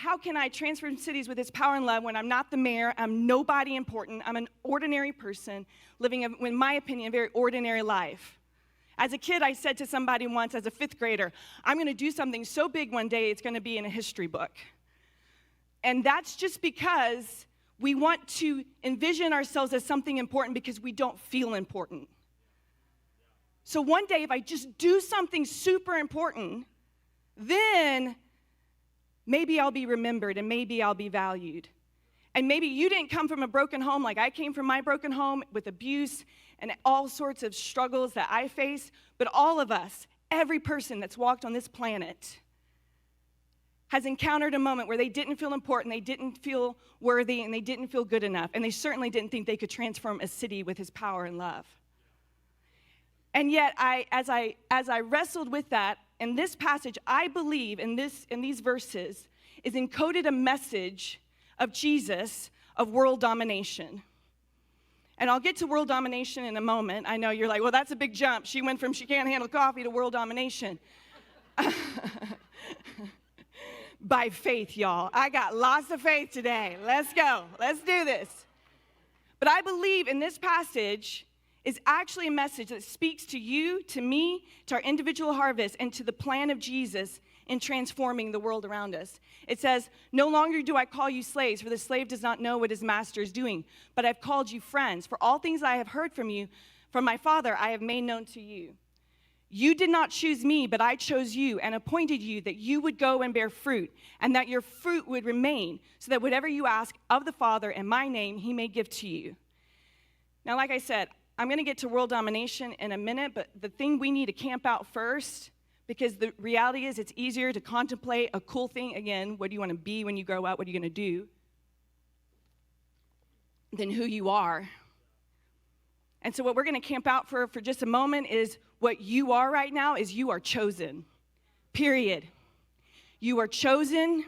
how can I transform cities with his power and love when I'm not the mayor, I'm nobody important, I'm an ordinary person living, in my opinion, a very ordinary life. As a kid, I said to somebody once, as a 5th grader, I'm going to do something so big one day, it's going to be in a history book. And that's just because we want to envision ourselves as something important because we don't feel important. So one day, if I just do something super important, then maybe I'll be remembered and maybe I'll be valued. And maybe you didn't come from a broken home like I came from my broken home with abuse and all sorts of struggles that I face, but all of us, every person that's walked on this planet has encountered a moment where they didn't feel important, they didn't feel worthy, and they didn't feel good enough, and they certainly didn't think they could transform a city with his power and love. And yet, as I wrestled with that, in this passage, I believe in these verses is encoded a message of Jesus of world domination. And I'll get to world domination in a moment. I know you're like, well, that's a big jump. She went from she can't handle coffee to world domination. By faith, y'all. I got lots of faith today. Let's go. Let's do this. But I believe in this passage is actually a message that speaks to you, to me, to our individual harvest, and to the plan of Jesus in transforming the world around us. It says, no longer do I call you slaves, for the slave does not know what his master is doing, but I've called you friends. For all things I have heard from you, from my Father, I have made known to you. You did not choose me, but I chose you and appointed you that you would go and bear fruit, and that your fruit would remain, so that whatever you ask of the Father in my name, he may give to you. Now, like I said, I'm going to get to world domination in a minute, but the thing we need to camp out first, because the reality is it's easier to contemplate a cool thing, again, what do you want to be when you grow up, what are you going to do, than who you are. And so what we're going to camp out for just a moment is what you are right now is you are chosen, period. You are chosen,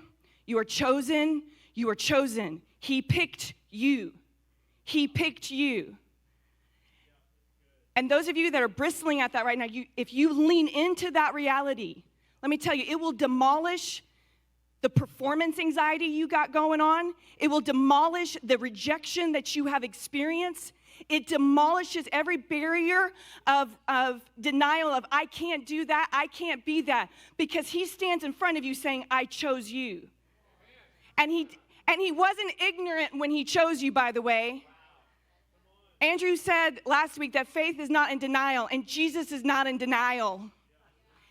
you are chosen, you are chosen. He picked you. He picked you. And those of you that are bristling at that right now, if you lean into that reality, let me tell you, it will demolish the performance anxiety you got going on. It will demolish the rejection that you have experienced. It demolishes every barrier of denial of, I can't do that, I can't be that. Because he stands in front of you saying, I chose you. And he wasn't ignorant when he chose you, by the way. Andrew said last week that faith is not in denial, and Jesus is not in denial.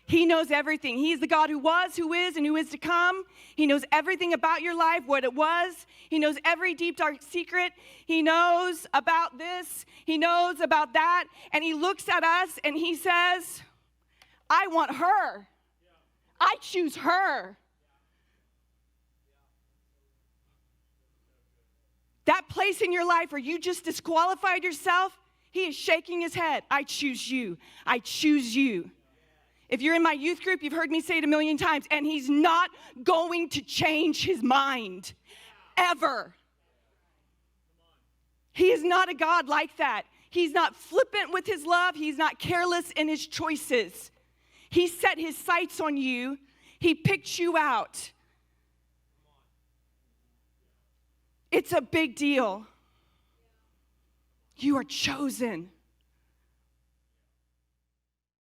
He knows everything. He's the God who was, who is, and who is to come. He knows everything about your life, what it was. He knows every deep, dark secret. He knows about this. He knows about that. And he looks at us and he says, I want her. I choose her. That place in your life where you just disqualified yourself, he is shaking his head. I choose you. I choose you. If you're in my youth group, you've heard me say it a million times, and he's not going to change his mind, ever. He is not a God like that. He's not flippant with his love. He's not careless in his choices. He set his sights on you. He picked you out. It's a big deal. You are chosen.